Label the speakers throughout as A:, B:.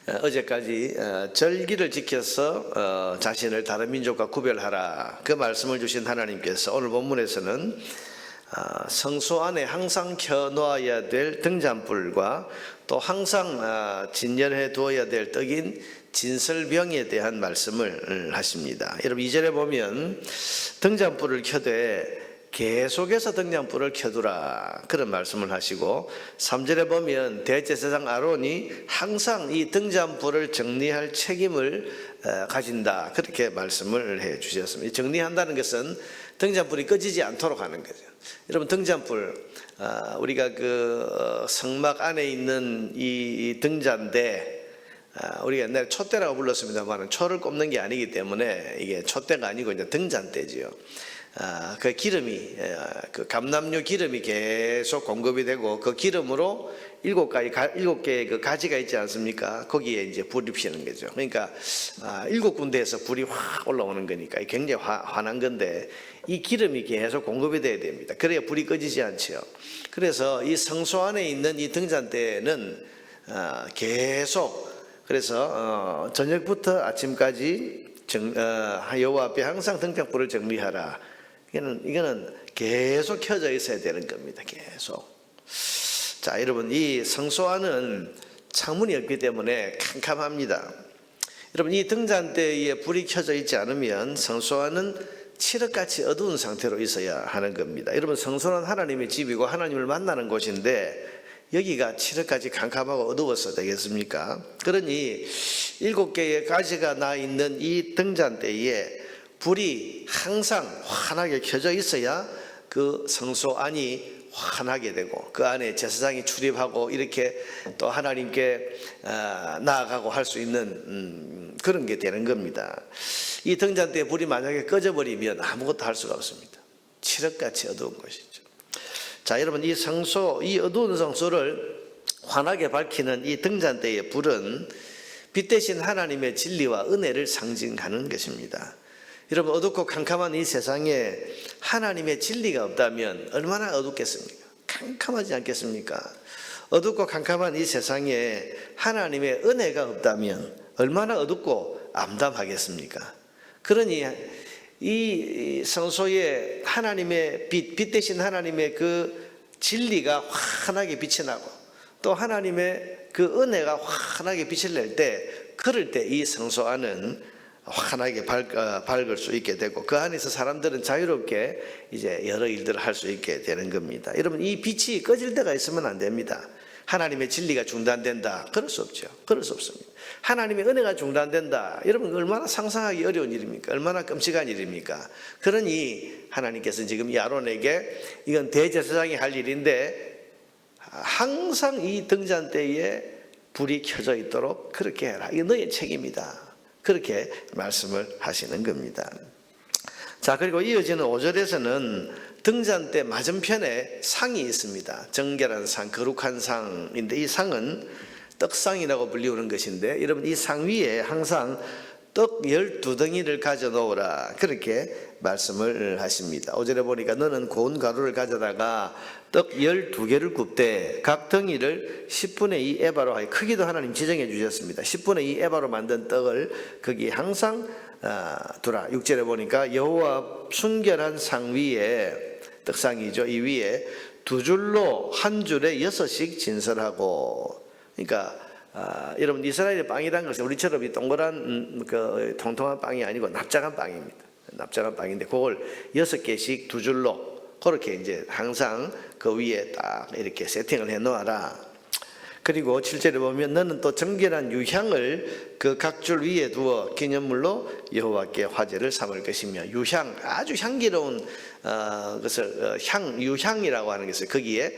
A: 어제까지 절기를 지켜서 자신을 다른 민족과 구별하라, 그 말씀을 주신 하나님께서 오늘 본문에서는 성소 안에 항상 켜놓아야 될 등잔불과 또 항상 진열해 두어야 될 떡인 진설병에 대한 말씀을 하십니다. 여러분 2절에 보면 등잔불을 켜되 계속해서 등잔불을 켜두라, 그런 말씀을 하시고 3절에 보면 대제사장 아론이 항상 이 등잔불을 정리할 책임을 가진다, 그렇게 말씀을 해 주셨습니다. 정리한다는 것은 등잔불이 꺼지지 않도록 하는 거죠. 여러분 등잔불, 우리가 그 성막 안에 있는 이 등잔대, 우리가 옛날에 촛대라고 불렀습니다만 초를 꼽는 게 아니기 때문에 이게 촛대가 아니고 이제 등잔대지요. 그 기름이, 그 감람류 기름이 계속 공급이 되고 그 기름으로 7개의 그 가지가 있지 않습니까? 거기에 이제 불이 피는 거죠. 그러니까 7군데에서 불이 확 올라오는 거니까 굉장히 환한 건데 이 기름이 계속 공급이 돼야 됩니다. 그래야 불이 꺼지지 않죠. 그래서 이 성소 안에 있는 이 등잔대는 계속, 그래서 저녁부터 아침까지 여호와 앞에 항상 등잔불을 정리하라. 이거는 계속 켜져 있어야 되는 겁니다. 계속. 자, 여러분 이 성소 안은 창문이 없기 때문에 캄캄합니다. 여러분 이 등잔대에 불이 켜져 있지 않으면 성소 안은 칠흑같이 어두운 상태로 있어야 하는 겁니다. 여러분 성소는 하나님의 집이고 하나님을 만나는 곳인데 여기가 칠흑같이 캄캄하고 어두워서 되겠습니까? 그러니 7개의 가지가 나 있는 이 등잔대에 불이 항상 환하게 켜져 있어야 그 성소 안이 환하게 되고 그 안에 제사장이 출입하고 이렇게 또 하나님께 나아가고 할 수 있는 그런 게 되는 겁니다. 이 등잔대에 불이 만약에 꺼져버리면 아무것도 할 수가 없습니다. 칠흑같이 어두운 것이죠. 자, 여러분 이 성소, 이 어두운 성소를 환하게 밝히는 이 등잔대의 불은 빛 대신 하나님의 진리와 은혜를 상징하는 것입니다. 여러분 어둡고 캄캄한 이 세상에 하나님의 진리가 없다면 얼마나 어둡겠습니까? 캄캄하지 않겠습니까? 어둡고 캄캄한 이 세상에 하나님의 은혜가 없다면 얼마나 어둡고 암담하겠습니까? 그러니 이 성소에 하나님의 빛 대신 하나님의 그 진리가 환하게 빛이 나고 또 하나님의 그 은혜가 환하게 빛을 낼 때, 그럴 때 이 성소 안은 환하게 밝을 수 있게 되고 그 안에서 사람들은 자유롭게 이제 여러 일들을 할 수 있게 되는 겁니다. 여러분 이 빛이 꺼질 때가 있으면 안 됩니다. 하나님의 진리가 중단된다, 그럴 수 없죠. 그럴 수 없습니다. 하나님의 은혜가 중단된다, 여러분 얼마나 상상하기 어려운 일입니까? 얼마나 끔찍한 일입니까? 그러니 하나님께서 지금 이 아론에게 이건 대제사장이 할 일인데 항상 이 등잔대에 불이 켜져 있도록 그렇게 해라, 이게 너의 책임이다, 그렇게 말씀을 하시는 겁니다. 자, 그리고 이어지는 5절에서는 등잔대 맞은편에 상이 있습니다. 정결한 상, 거룩한 상인데 이 상은 떡상이라고 불리우는 것인데 여러분 이 상 위에 항상 떡 12덩이를 가져 놓으라, 그렇게 말씀을 하십니다. 5절에 보니까 너는 고운 가루를 가져다가 떡 12개를 굽되 각 덩이를 10분의 2 에바로 하여, 크기도 하나님 지정해 주셨습니다. 10분의 2 에바로 만든 떡을 거기 항상 두라. 6절에 보니까 여호와 순결한 상 위에, 떡상이죠, 이 위에 2줄로 한 줄에 6씩 진설하고. 그러니까 여러분 이스라엘의 빵이라는 것은 우리처럼 이 동그란 그 통통한 빵이 아니고 납작한 빵입니다. 납작한 빵인데 그걸 6개씩 2줄로 그렇게 이제 항상 그 위에 딱 이렇게 세팅을 해 놓아라. 그리고 7절에 보면 너는 또 정결한 유향을 그 각 줄 위에 두어 기념물로 여호와께 화제를 삼을 것이며, 유향, 아주 향기로운 것을 유향이라고 하는 것을 거기에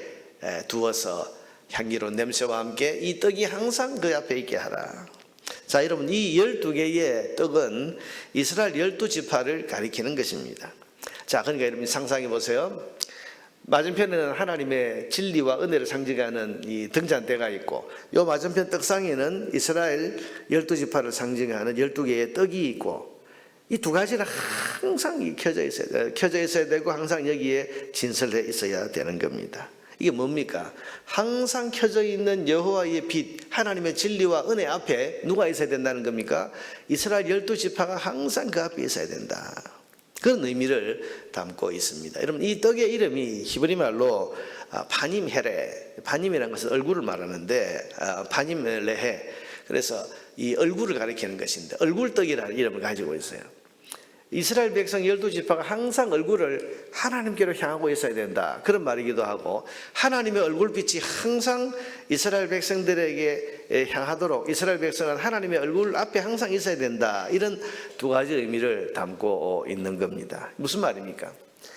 A: 두어서 향기로운 냄새와 함께 이 떡이 항상 그 앞에 있게 하라. 자, 여러분 이 12개의 떡은 이스라엘 12지파를 가리키는 것입니다. 자, 그러니까 여러분 상상해 보세요. 맞은편에는 하나님의 진리와 은혜를 상징하는 이 등잔대가 있고, 요 맞은편 떡상에는 이스라엘 12지파를 상징하는 12개의 떡이 있고, 이 두 가지는 항상 켜져 있어야 되고 항상 여기에 진설해 있어야 되는 겁니다. 이게 뭡니까? 항상 켜져 있는 여호와의 빛, 하나님의 진리와 은혜 앞에 누가 있어야 된다는 겁니까? 이스라엘 12지파가 항상 그 앞에 있어야 된다. 그런 의미를 담고 있습니다. 여러분, 이 떡의 이름이 히브리 말로 바님 헤레, 바님이라는 것은 얼굴을 말하는데 바님 레헤, 그래서 이 얼굴을 가리키는 것인데 얼굴떡이라는 이름을 가지고 있어요. 이스라엘 백성 12지파가 항상 얼굴을 하나님께로 향하고 있어야 된다, 그런 말이기도 하고, 하나님의 얼굴빛이 항상 이스라엘 백성들에게 향하도록 이스라엘 백성은 하나님의 얼굴 앞에 항상 있어야 된다, 이런 두 가지 의미를 담고 있는 겁니다. 무슨 말입니까?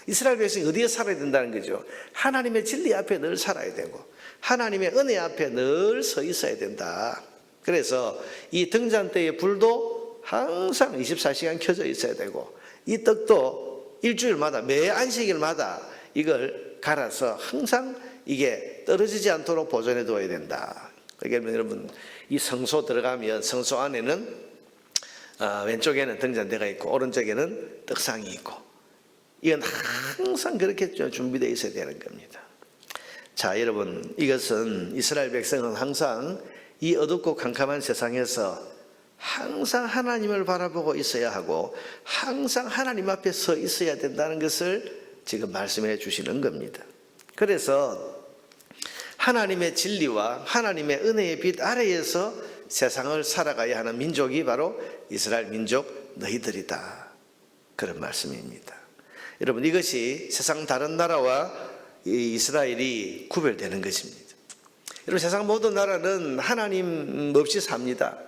A: 이스라엘 백성이 어디에 살아야 된다는 거죠? 하나님의 진리 앞에 늘 살아야 되고 하나님의 은혜 앞에 늘 서 있어야 된다. 그래서 이 등잔대의 불도 항상 24시간 켜져 있어야 되고, 이 떡도 일주일마다 매 안식일마다 이걸 갈아서 항상 이게 떨어지지 않도록 보존해 두어야 된다. 그러니까 여러분, 이 성소 들어가면 성소 안에는 왼쪽에는 등잔대가 있고 오른쪽에는 떡상이 있고, 이건 항상 그렇게 준비되어 있어야 되는 겁니다. 자, 여러분, 이것은 이스라엘 백성은 항상 이 어둡고 캄캄한 세상에서 항상 하나님을 바라보고 있어야 하고 항상 하나님 앞에 서 있어야 된다는 것을 지금 말씀해 주시는 겁니다. 그래서 하나님의 진리와 하나님의 은혜의 빛 아래에서 세상을 살아가야 하는 민족이 바로 이스라엘 민족 너희들이다, 그런 말씀입니다. 여러분, 이것이 세상 다른 나라와 이스라엘이 구별되는 것입니다. 여러분, 세상 모든 나라는 하나님 없이 삽니다.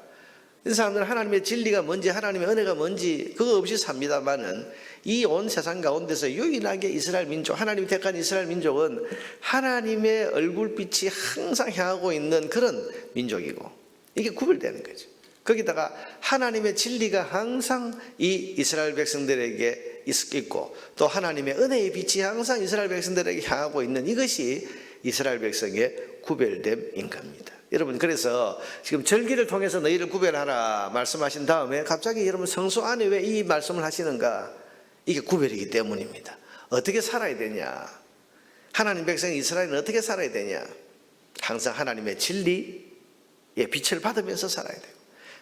A: 이 사람들은 하나님의 진리가 뭔지 하나님의 은혜가 뭔지 그거 없이 삽니다만은, 이 온 세상 가운데서 유일하게 이스라엘 민족, 하나님이 택한 이스라엘 민족은 하나님의 얼굴빛이 항상 향하고 있는 그런 민족이고, 이게 구별되는 거죠. 거기다가 하나님의 진리가 항상 이 이스라엘 백성들에게 있고 또 하나님의 은혜의 빛이 항상 이스라엘 백성들에게 향하고 있는, 이것이 이스라엘 백성의 구별됨인 겁니다. 여러분, 그래서 지금 절기를 통해서 너희를 구별하라 말씀하신 다음에 갑자기 여러분 성소 안에 왜 이 말씀을 하시는가? 이게 구별이기 때문입니다. 어떻게 살아야 되냐? 하나님 백성 이스라엘은 어떻게 살아야 되냐? 항상 하나님의 진리의 빛을 받으면서 살아야 되고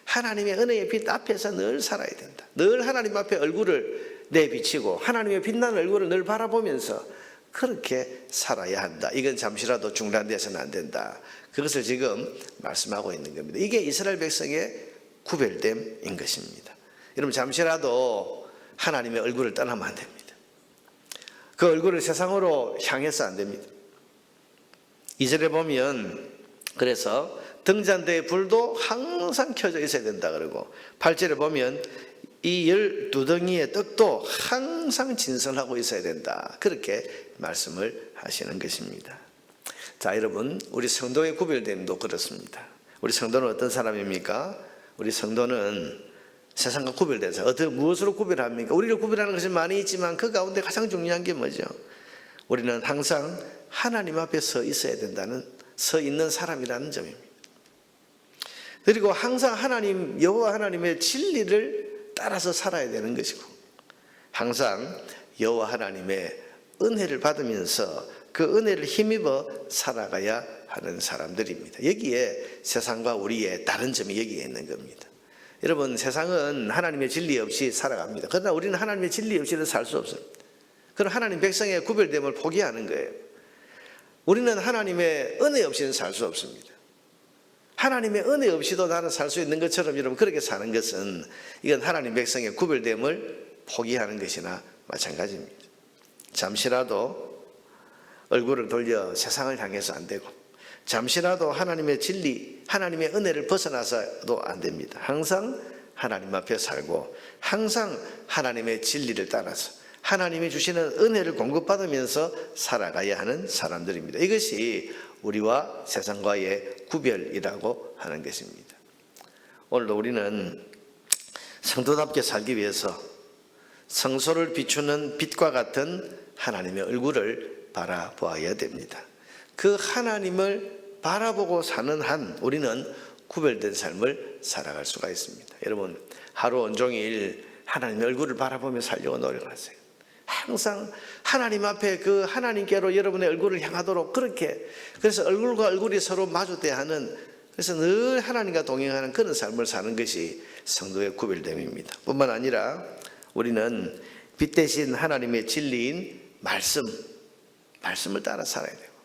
A: 하나님의 은혜의 빛 앞에서 늘 살아야 된다. 늘 하나님 앞에 얼굴을 내비치고 하나님의 빛나는 얼굴을 늘 바라보면서 그렇게 살아야 한다. 이건 잠시라도 중단돼서는 안 된다. 그것을 지금 말씀하고 있는 겁니다. 이게 이스라엘 백성의 구별됨인 것입니다. 여러분, 잠시라도 하나님의 얼굴을 떠나면 안 됩니다. 그 얼굴을 세상으로 향해서 안 됩니다. 2절에 보면 그래서 등잔대의 불도 항상 켜져 있어야 된다 그러고, 8절에 보면 이 12덩이의 떡도 항상 진선하고 있어야 된다, 그렇게 말씀을 하시는 것입니다. 자, 여러분, 우리 성도의 구별됨도 그렇습니다. 우리 성도는 어떤 사람입니까? 우리 성도는 세상과 구별된 사람. 어떻게 무엇으로 구별합니까? 우리를 구별하는 것이 많이 있지만 그 가운데 가장 중요한 게 뭐죠? 우리는 항상 하나님 앞에 서 있어야 된다는, 서 있는 사람이라는 점입니다. 그리고 항상 하나님, 여호와 하나님의 진리를 따라서 살아야 되는 것이고, 항상 여호와 하나님의 은혜를 받으면서 그 은혜를 힘입어 살아가야 하는 사람들입니다. 여기에 세상과 우리의 다른 점이 여기에 있는 겁니다. 여러분, 세상은 하나님의 진리 없이 살아갑니다. 그러나 우리는 하나님의 진리 없이는 살 수 없습니다. 그럼 하나님 백성의 구별됨을 포기하는 거예요. 우리는 하나님의 은혜 없이는 살 수 없습니다. 하나님의 은혜 없이도 나는 살 수 있는 것처럼 여러분 그렇게 사는 것은 이건 하나님 백성의 구별됨을 포기하는 것이나 마찬가지입니다. 잠시라도 얼굴을 돌려 세상을 향해서 안 되고, 잠시라도 하나님의 진리, 하나님의 은혜를 벗어나서도 안 됩니다. 항상 하나님 앞에 살고 항상 하나님의 진리를 따라서 하나님이 주시는 은혜를 공급받으면서 살아가야 하는 사람들입니다. 이것이 우리와 세상과의 구별이라고 하는 것입니다. 오늘도 우리는 성도답게 살기 위해서 성소를 비추는 빛과 같은 하나님의 얼굴을 바라보아야 됩니다. 그 하나님을 바라보고 사는 한 우리는 구별된 삶을 살아갈 수가 있습니다. 여러분, 하루 온종일 하나님의 얼굴을 바라보며 살려고 노력하세요. 항상 하나님 앞에 그 하나님께로 여러분의 얼굴을 향하도록 그렇게, 그래서 얼굴과 얼굴이 서로 마주대야 하는, 그래서 늘 하나님과 동행하는 그런 삶을 사는 것이 성도의 구별됨입니다. 뿐만 아니라 우리는 빛 대신 하나님의 진리인 말씀을 따라 살아야 되고,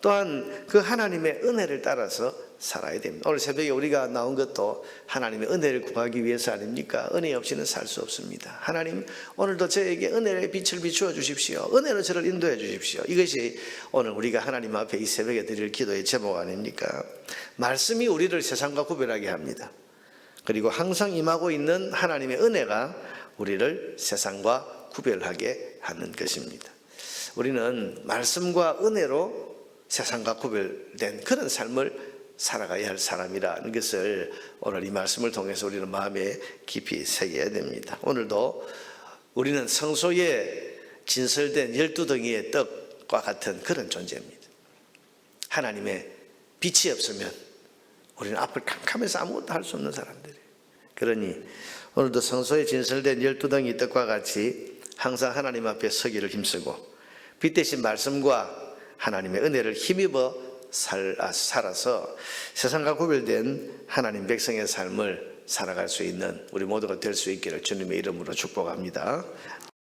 A: 또한 그 하나님의 은혜를 따라서 살아야 됩니다. 오늘 새벽에 우리가 나온 것도 하나님의 은혜를 구하기 위해서 아닙니까? 은혜 없이는 살 수 없습니다. 하나님, 오늘도 저에게 은혜의 빛을 비추어 주십시오. 은혜로 저를 인도해 주십시오. 이것이 오늘 우리가 하나님 앞에 이 새벽에 드릴 기도의 제목 아닙니까? 말씀이 우리를 세상과 구별하게 합니다. 그리고 항상 임하고 있는 하나님의 은혜가 우리를 세상과 구별하게 하는 것입니다. 우리는 말씀과 은혜로 세상과 구별된 그런 삶을 살아가야 할 사람이라는 것을 오늘 이 말씀을 통해서 우리는 마음에 깊이 새겨야 됩니다. 오늘도 우리는 성소에 진설된 12덩이의 떡과 같은 그런 존재입니다. 하나님의 빛이 없으면 우리는 앞을 캄캄해서 아무것도 할 수 없는 사람들이에요. 그러니 오늘도 성소에 진설된 12덩이 떡과 같이 항상 하나님 앞에 서기를 힘쓰고 빛 대신 말씀과 하나님의 은혜를 힘입어 살아서 세상과 구별된 하나님 백성의 삶을 살아갈 수 있는 우리 모두가 될 수 있기를 주님의 이름으로 축복합니다.